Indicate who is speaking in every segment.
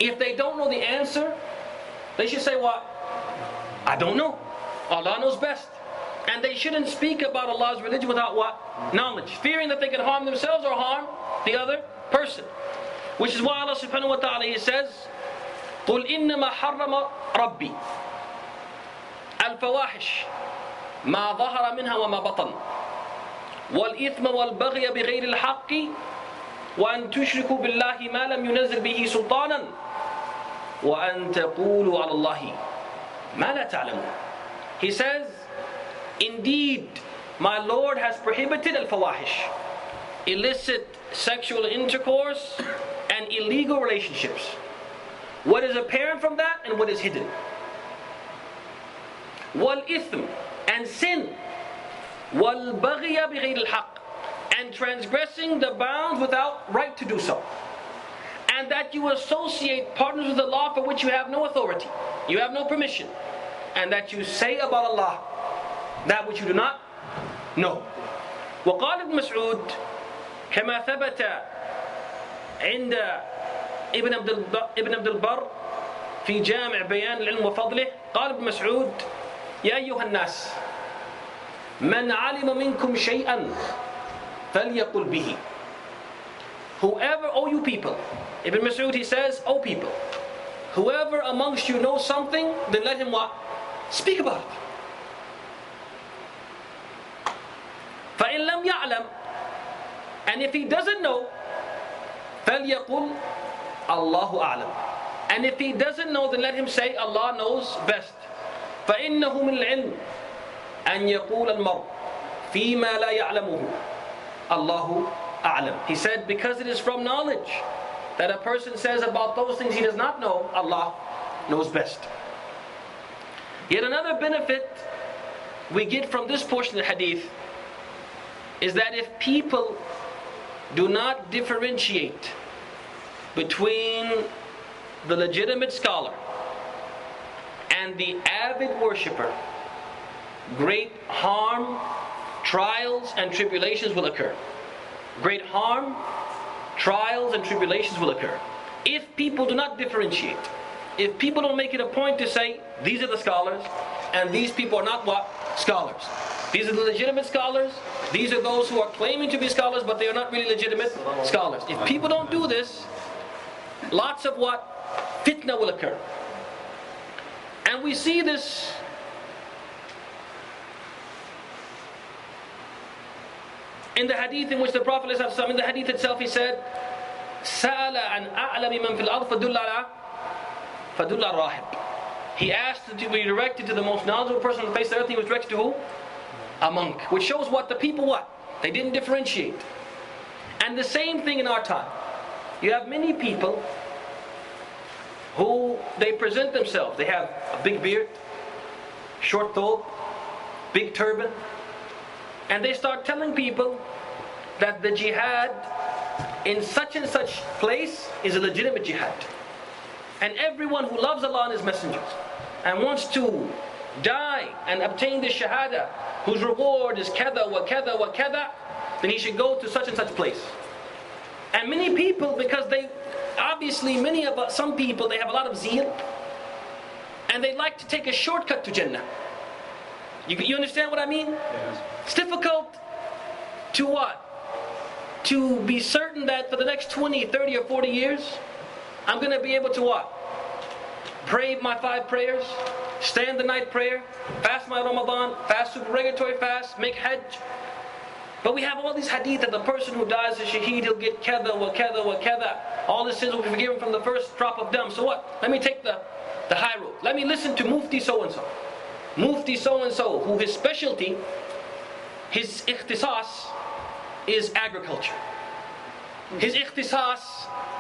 Speaker 1: If they don't know the answer, they should say what? I don't know. Allah knows best. And they shouldn't speak about Allah's religion without what? Knowledge. Fearing that they can harm themselves or harm the other person. Which is why Allah subhanahu wa ta'ala, He says, قُلْ إِنَّمَا حَرَّمَ رَبِّي الْفَوَاحِشِ مَا ظَهَرَ مِنْهَا وَمَا بَطَنَ وَالْإِثْمَ وَالْبَغْيَ بِغَيْرِ الْحَقِّ وَأَن تُشْرِكُوا بِاللَّهِ مَا لَمْ يُنَزِّلْ بِهِ سُلْطَانًا وَأَن تَقُولُوا عَلَى اللَّهِ مَا لَا تَعْلَمُونَ. He says, indeed, my Lord has prohibited al-fawahish, illicit sexual intercourse and illegal relationships. What is apparent from that and what is hidden. Wal-ithm, and sin. Wal-baghya bighayr al-haqq, and transgressing the bounds without right to do so. And that you associate partners with Allah for which you have no authority, you have no permission. And that you say about Allah that which you do not know. وقال ابن مسعود كما ثبت عند ابن عبد البر في جامع بيان العلم وفضله قال ابن مسعود يا أيها الناس من علم منكم شيئا فليقل به. Whoever, oh you people, Ibn Mas'ud, he says, oh people, whoever amongst you knows something, then let him what? Speak about it. فَإِن لَمْ يَعْلَمْ, and if he doesn't know, فَلْيَقُلْ اللَّهُ أَعْلَمُ, and if he doesn't know, then let him say Allah knows best. فَإِنَّهُ مِنَ الْعِلْمِ أَن يَقُولَ الْمَرْءُ فِي مَا لَا يَعْلَمُهُ اللَّهُ أَعْلَمُ. He said, because it is from knowledge that a person says about those things he does not know, Allah knows best. Yet another benefit we get from this portion of the hadith is that if people do not differentiate between the legitimate scholar and the avid worshipper, great harm, trials and tribulations will occur. Great harm, trials and tribulations will occur. If people do not differentiate, if people don't make it a point to say, these are the scholars, and these people are not what? Scholars. These are the legitimate scholars, these are those who are claiming to be scholars, but they are not really legitimate scholars. If people don't do this, lots of what? Fitna will occur. And we see this in the hadith in which the Prophet, in the hadith itself, he said, سَأَلَ عَنْ أَعْلَمِ مَنْ فِي الْأَرْضِ فَدُلَّ الرَّاهِبِ. He asked to be directed to the most knowledgeable person on the face of the earth. He was directed to who? A monk. Which shows what? The people what? They didn't differentiate. And the same thing in our time. You have many people who they present themselves. They have a big beard, short thobe, big turban, and they start telling people that the jihad in such and such place is a legitimate jihad. And everyone who loves Allah and His messengers and wants to die and obtain the shahada, whose reward is kada wa kada wa kada, then he should go to such and such place. And many people, because they obviously some people, they have a lot of zeal and they like to take a shortcut to Jannah. You understand what I mean? Yes. It's difficult to what? To be certain that for the next 20, 30 or 40 years I'm going to be able to what? Pray my 5 prayers, stand the night prayer, fast my Ramadan, fast supererogatory fast, make Hajj. But we have all these hadith that the person who dies as shaheed, he'll get kada wa kada wa kada. All his sins will be forgiven from the first drop of dam. So what? Let me take the high road. Let me listen to Mufti so-and-so. Mufti so-and-so, who his specialty, his ikhtisas is agriculture. His ikhtisas,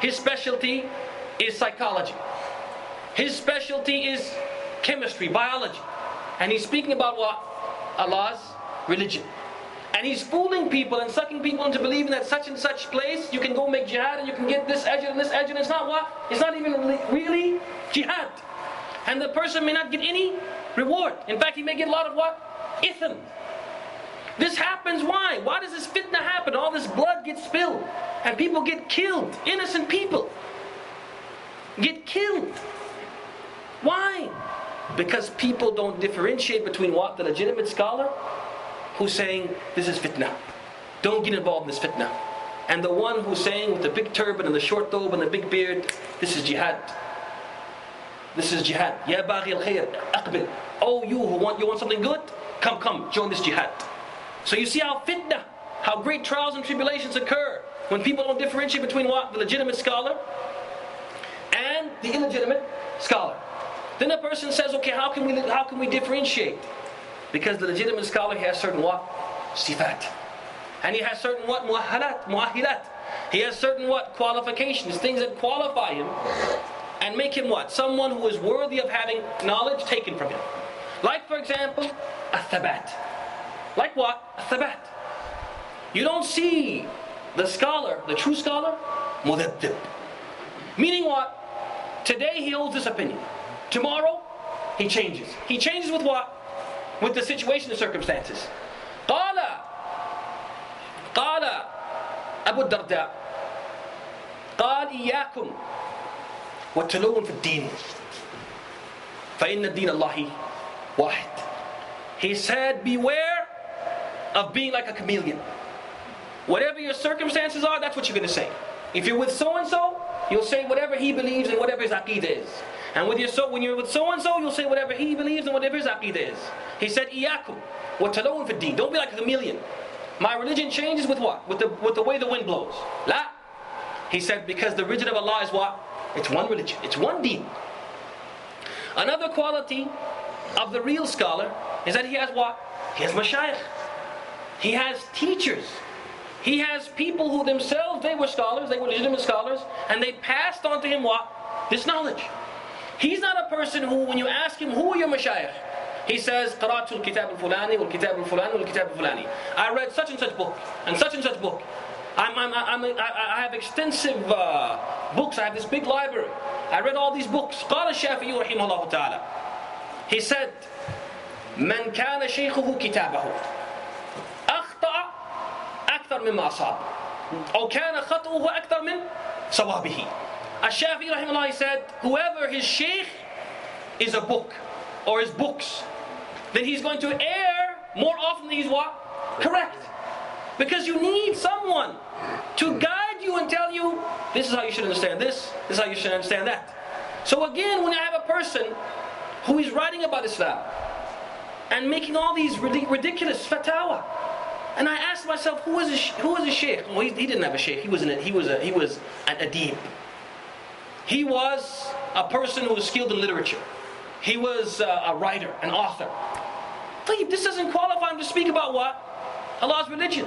Speaker 1: his specialty is psychology. His specialty is chemistry, biology. And he's speaking about what? Allah's religion. And he's fooling people and sucking people into believing that such and such place you can go make jihad and you can get this ajr and this ajr, and it's not what? It's not even really jihad. And the person may not get any reward. In fact, he may get a lot of what? Ithm. This happens why? Why does this fitna happen? All this blood gets spilled and people get killed, innocent people. get killed. Why? Because people don't differentiate between what? The legitimate scholar who's saying, this is fitna, don't get involved in this fitna, and the one who's saying with the big turban and the short thobe and the big beard, this is jihad. This is jihad. Ya baghi al-khair, aqbil. Oh, you want something good? Come, join this jihad. So you see how fitna, how great trials and tribulations occur when people don't differentiate between what? The legitimate scholar and the illegitimate scholar. Then a person says, okay, how can we differentiate? Because the legitimate scholar, he has certain what? Sifat. And he has certain what? Muahilat. He has certain what? Qualifications, things that qualify him and make him what? Someone who is worthy of having knowledge taken from him. Like, for example, a-thabat. Like what? A-thabat. You don't see the scholar, the true scholar, mudaddib. Meaning what? Today he holds this opinion. Tomorrow, he changes. He changes with what? With the situation and circumstances. قال أبو الدرداء قال إياكم والتلون في الدين فإن الدين الله واحد. He said, beware of being like a chameleon. Whatever your circumstances are, that's what you're going to say. If you're with so-and-so, you'll say whatever he believes and whatever his aqeedah is. And when you're with so-and-so, you'll say whatever he believes and whatever his aqeedah is. He said, إِيَّاكُمْ وَتَلَوْنَ فِي الدِّينِ. Don't be like a chameleon. My religion changes with what? With the way the wind blows. La. He said, because the religion of Allah is what? It's one religion. It's one deen. Another quality of the real scholar is that he has what? He has mashayikh. He has teachers. He has people who themselves, they were scholars, they were legitimate scholars, and they passed on to him what? This knowledge. He's not a person who, when you ask him, who are your mashayikh? He says, قرأت الكتاب الفلاني والكتاب الفلاني والكتاب الفلاني. I read such and such book, and such book. I have extensive books, I have this big library. I read all these books. قال الشافعي رحمه الله تعالى. He said, من كان شيخه كتابه أخطأ أكثر مما أصاب أو كان خطأه أكثر من صوابه. Al-Shafi'i rahimahullah, he said, whoever his sheikh is a book or his books, then he's going to err more often than he's what? Correct. Because you need someone to guide you and tell you, this is how you should understand this is how you should understand that. So again, when I have a person who is writing about Islam and making all these ridiculous fatwa, and I ask myself, who is a sheikh? Well, he didn't have a sheikh. He was an adib. He was a person who was skilled in literature. He was a writer, an author. This doesn't qualify him to speak about what? Allah's religion.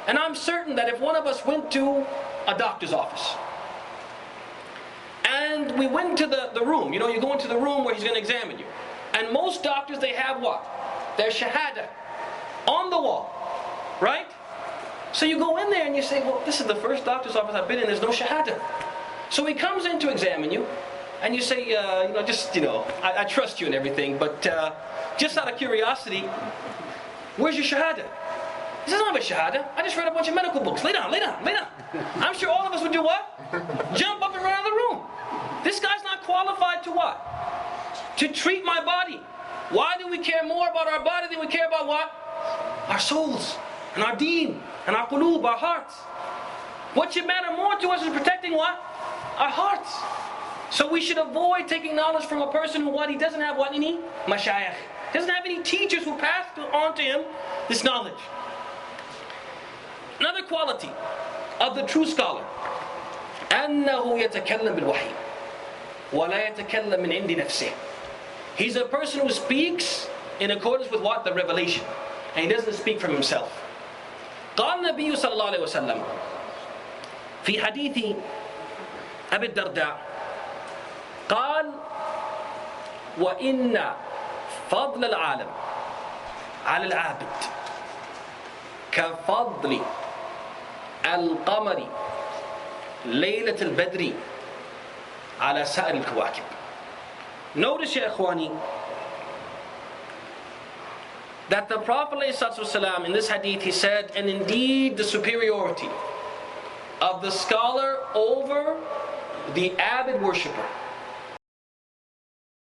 Speaker 1: And I'm certain that if one of us went to a doctor's office and we went to the room, you go into the room where he's going to examine you. And most doctors, they have what? Their shahada on the wall, right? So you go in there and you say, well, this is the first doctor's office I've been in, there's no shahada. So he comes in to examine you, and you say, I trust you and everything, but just out of curiosity, where's your shahada? He says, I don't have a shahada. I just read a bunch of medical books. Lay down. I'm sure all of us would do what? Jump up and run out of the room. This guy's not qualified to what? To treat my body. Why do we care more about our body than we care about what? Our souls, and our deen, and our qulub, our hearts. What should matter more to us is protecting what? Our hearts. So we should avoid taking knowledge from a person who he doesn't have any mashayikh. Doesn't have any teachers who passed on to him this knowledge. Another quality of the true scholar, أنه يتكلم بالوحي ولا يتكلم من عند نفسه. He's a person who speaks in accordance with what? The revelation. And he doesn't speak from himself. قال النبي صلى الله عليه وسلم في حديث أبي الدرداء قال وإن فضل العالم على العابد كفضل القمر ليلة البدر على سائر الكواكب. Notice, ya ikhwani, that the Prophet ﷺ in this hadith, he said, and indeed the superiority of the scholar over the avid worshipper